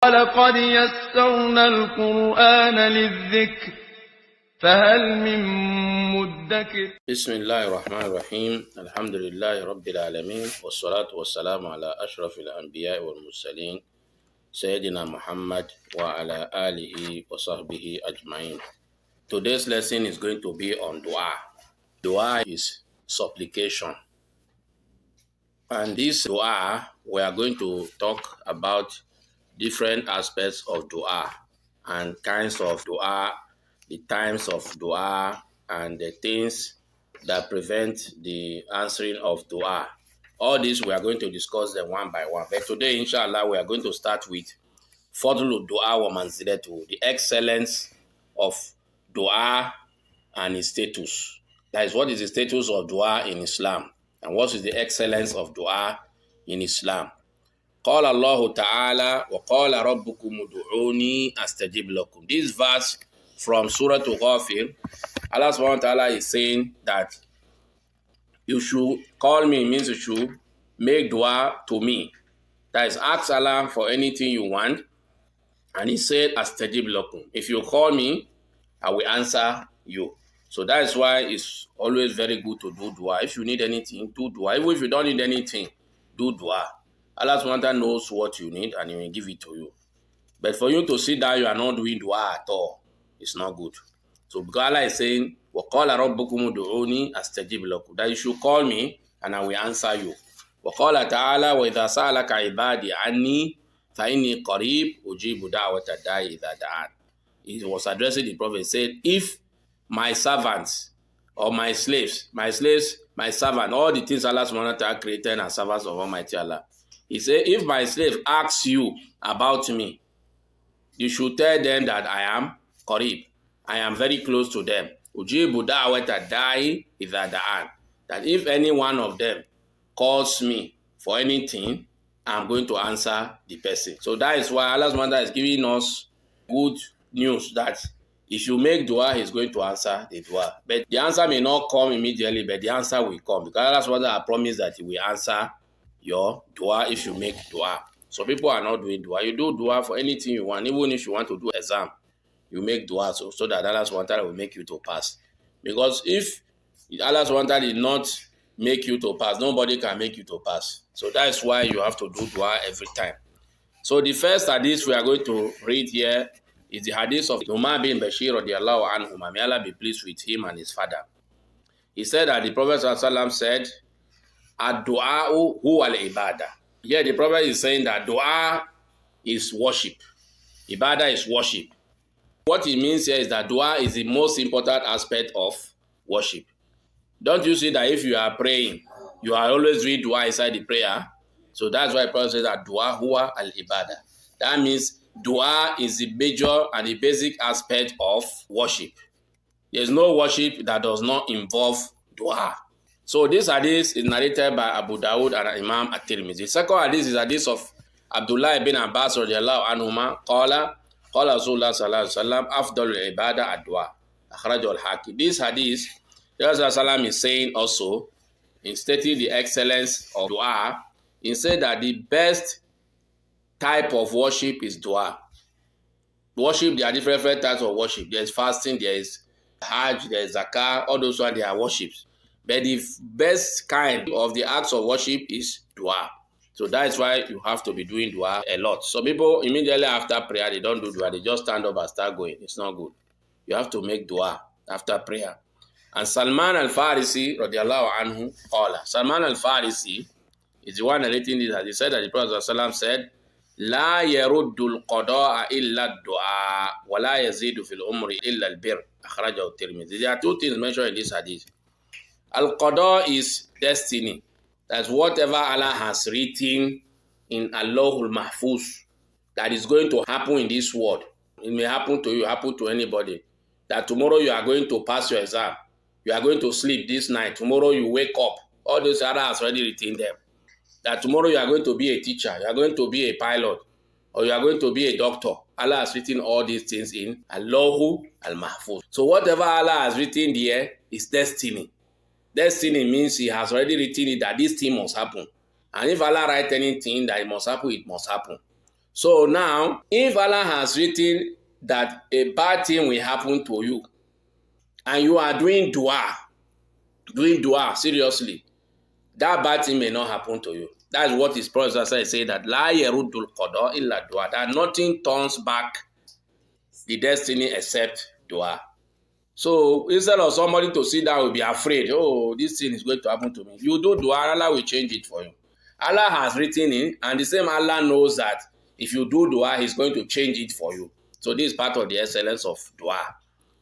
وَلَقَدْ يَسَّرْنَا الْقُرْآنَ لِلذِّكْرِ فَهَلْ مِن مُّدَّكِرٍ. بسم الله الرحمن الرحيم. الحمد لله رب العالمين، والصلاة والسلام على أشرف الأنبياء والمرسلين سيدنا محمد وعلى آله وصحبه أجمعين. Today's lesson is going to be on dua. Dua is supplication. And this dua, we are going to talk about different aspects of dua and kinds of dua, the times of dua, and the things that prevent the answering of dua. All this we are going to discuss them one by one. But today, inshallah, we are going to start with Fadlu Dua wa Manzilatu, the excellence of dua and its status. That is, what is the status of dua in Islam, and what is the excellence of dua in Islam. قال الله تعالى وقال ربكم ادعوني أستجب لكم. This verse from Surah Ghafir, Allah subhanahu wa ta'ala is saying that you should call me, means you should make dua to me. That is, ask Allah for anything you want. And he said, Astajib lakum. If you call me, I will answer you. So that is why it's always very good to do dua. If you need anything, do dua. Even if you don't need anything, do dua. Allah subhanahu wa ta'ala knows what you need and he will give it to you. But for you to sit down, you are not doing dua at all. It's not good. So because Allah is saying, وَقَالَ رَبُّكُمُ ادْعُونِي أَسْتَجِبْ لَكُمْ, that you should call me and I will answer you. وَقَالَ تَعَالَى وَإِذَا سَأَلَكَ عِبَادِي عَنِّي فَإِنِّي قَرِيبٌ أُجِيبُ دَعْوَةَ الدَّاعِ إِذَا دَعَانِ. He was addressing the Prophet. He said, if my servants or my slaves, my servant, all the things Allah subhanahu wa ta'ala created as servants of Almighty Allah, he said, if my slave asks you about me, you should tell them that I am Qarib. I am very close to them. Ujibu da'wata da'i idha da'an. That if any one of them calls me for anything, I'm going to answer the person. So that is why Allah's mother is giving us good news that if you make dua, he's going to answer the dua. But the answer may not come immediately, but the answer will come. Because Allah's mother has promised that he will answer your dua if you make dua. So people are not doing dua. You do dua for anything you want. Even if you want to do exam, you make dua so that Allah subhanahu wa ta'ala will make you to pass. Because if Allah subhanahu wa ta'ala did not make you to pass, nobody can make you to pass. So that is why you have to do dua every time. So the first hadith we are going to read here is the hadith of Nu'man bin Bashir radiallahu anhu. May Allah be pleased with him and his father. He said that the Prophet ﷺ said, Ad-du'a'u huwa al-ibadah. Here the Prophet is saying that dua is worship. Ibadah is worship. What it means here is that dua is the most important aspect of worship. Don't you see that if you are praying, you are always read dua inside the prayer? So that's why the Prophet says that dua huwa al-ibadah. That means dua is the major and the basic aspect of worship. There's no worship that does not involve dua. So this hadith is narrated by Abu Dawud and Imam At-Tirmidhi. The second hadith is hadith of Abdullah ibn Abbas radiallahu anhuma qala Rasulullah sallallahu alaihi wasallam afdalul ibadah ad-dua akhrajahu al-Hakim. This hadith, Rasulullah is saying also, in stating the excellence of dua, he said that the best type of worship is dua. Worship, there are different types of worship. There is fasting, there is Hajj, there is Zakah, all those ones, they are worships. But the best kind of the acts of worship is dua. So that's why you have to be doing dua a lot. So people immediately after prayer, they don't do dua. They just stand up and start going. It's not good. You have to make dua after prayer. And Salman al-Farisi, radiallahu anhu, qala. Salman al-Farisi is the one narrating this. He said that the Prophet ﷺ said, La yaruddul qada'a illa dua wa la yazidu fil umri illa al-bir. Akhrajahu Tirmidhi. There are two things mentioned in this hadith. Al-Qada is destiny. That's whatever Allah has written in Allahul Mahfuz that is going to happen in this world. It may happen to you, happen to anybody. That tomorrow you are going to pass your exam. You are going to sleep this night. Tomorrow you wake up. All those Allah has already written them. That tomorrow you are going to be a teacher. You are going to be a pilot. Or you are going to be a doctor. Allah has written all these things in Allahul Mahfuz. So whatever Allah has written there is destiny. Destiny means he has already written it that this thing must happen. And if Allah writes anything that it must happen, it must happen. So now, if Allah has written that a bad thing will happen to you, and you are doing dua seriously, that bad thing may not happen to you. That's what his Prophet said, that La yerudul qada illa dua, that nothing turns back the destiny except dua. So instead of somebody to sit down and be afraid, oh, this thing is going to happen to me, you do dua, Allah will change it for you. Allah has written it, and the same Allah knows that if you do dua, He's going to change it for you. So this is part of the excellence of dua.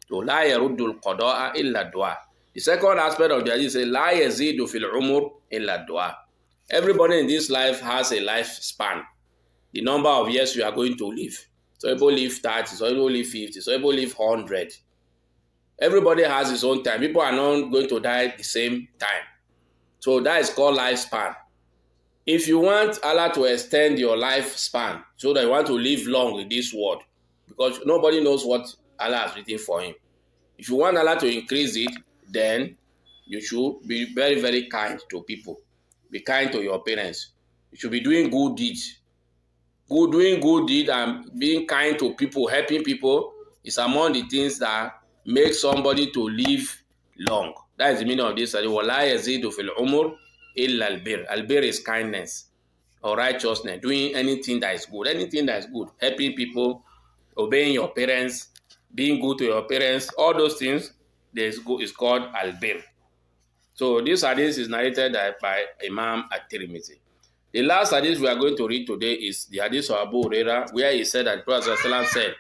So la yaruddul qada'a illa dua. The second aspect of the hadith is la yazidu fil umur illa dua. Everybody in this life has a lifespan. The number of years you are going to live. So people live 30, so people live 50, so people live 100. Everybody has his own time. People are not going to die at the same time. So that is called lifespan. If you want Allah to extend your lifespan, so that you want to live long in this world, because nobody knows what Allah has written for him. If you want Allah to increase it, then you should be very, very kind to people. Be kind to your parents. You should be doing good deeds. Doing good deeds and being kind to people, helping people is among the things that make somebody to live long. That is the meaning of this. وَلَا يَزِيدُ فِي الْعُمُرِ إِلَّا الْبِرِّ. Al-bir is kindness or righteousness, doing anything that is good. Anything that is good, helping people, obeying your parents, being good to your parents, all those things is called al-bir. So this hadith is narrated by Imam At-Tirmidhi. The last hadith we are going to read today is the hadith of Abu Hurairah, where he said that Prophet said,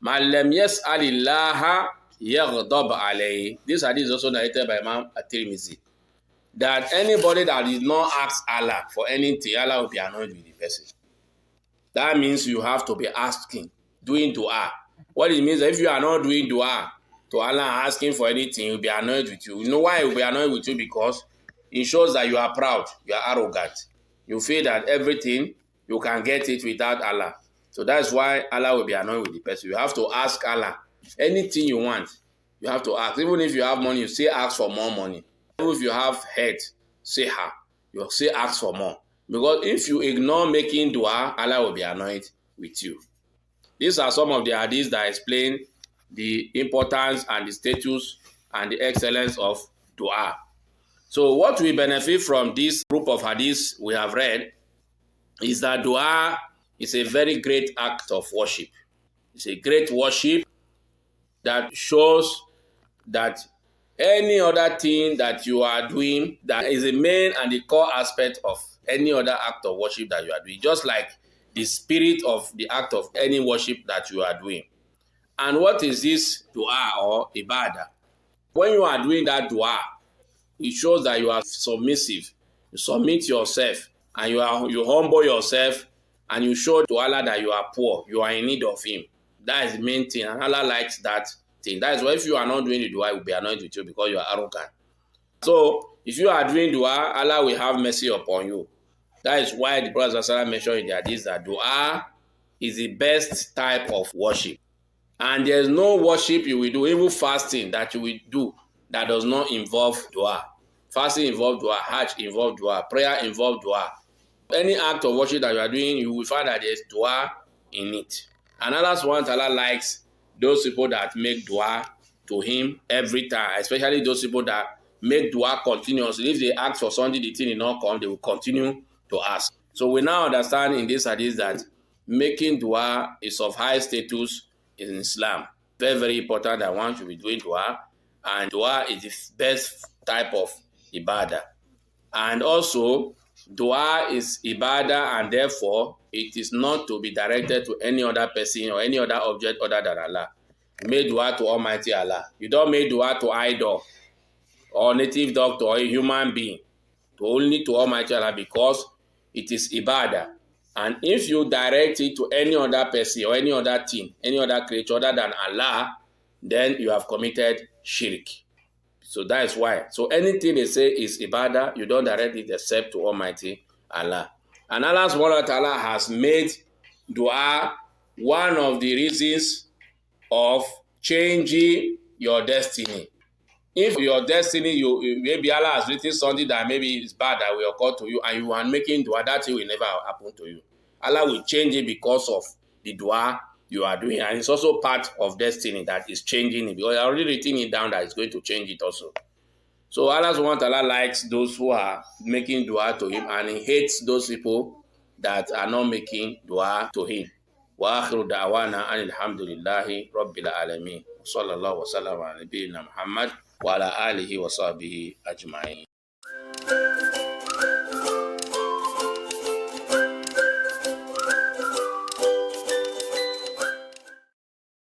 "Man lam yas'alillaha yaghdab alayhi." This hadith is also narrated by Imam At-Tirmidhi. That anybody that did not ask Allah for anything, Allah will be annoyed with the person. That means you have to be asking, doing dua. What it means, if you are not doing dua to Allah asking for anything, He will be annoyed with you. You know why He will be annoyed with you? Because it shows that you are proud, you are arrogant. You feel that everything, you can get it without Allah. So that's why Allah will be annoyed with the person. You have to ask Allah. Anything you want, you have to ask. Even if you have money, you say ask for more money. Even if you have head, say ha. You say ask for more. Because if you ignore making dua, Allah will be annoyed with you. These are some of the hadiths that explain the importance and the status and the excellence of dua. So what we benefit from this group of hadiths we have read is that dua is a very great act of worship. It's a great worship that shows that any other thing that you are doing, that is a main and the core aspect of any other act of worship that you are doing, just like the spirit of the act of any worship that you are doing. And what is this dua or ibadah? When you are doing that dua, it shows that you are submissive. You submit yourself and you humble yourself and you show to Allah that you are poor, you are in need of Him. That is the main thing, and Allah likes that thing. That is why if you are not doing the dua, He will be annoyed with you because you are arrogant. So if you are doing dua, Allah will have mercy upon you. That is why the Prophet ﷺ mentioned in the hadith that dua is the best type of worship. And there is no worship you will do, even fasting that you will do, that does not involve dua. Fasting involves dua, hajj involves dua, prayer involves dua. Any act of worship that you are doing, you will find that there is dua in it. And Allah subhanahu wa ta'ala likes those people that make dua to Him every time, especially those people that make dua continuously. If they ask for something, the thing will not come, they will continue to ask. So we now understand in this hadith that making dua is of high status in Islam. Very, very important that one should be doing dua. And dua is the best type of ibadah. And also, dua is ibadah, and therefore, it is not to be directed to any other person or any other object other than Allah. You make dua to Almighty Allah. You don't make dua to idol or native doctor or a human being. Only to Almighty Allah, because it is ibadah. And if you direct it to any other person or any other thing, any other creature other than Allah, then you have committed shirk. So that is why. So anything they say is ibadah, you don't direct it except to Almighty Allah. And Allah subhanahu wa ta'ala has made dua one of the reasons of changing your destiny. If your destiny, maybe Allah has written something that maybe is bad that will occur to you, and you are making dua, that thing will never happen to you. Allah will change it because of the dua you are doing. And it's also part of destiny that is changing it, because you are already written it down that it's going to change it also. So Allah subhanahu wa ta'ala likes those who are making dua to him, and he hates those people that are not making dua to him. وآخر دعوانا أن الحمد لله رب العالمين وصلى الله وسلم على نبينا محمد وعلى آله وصحبه أجمعين.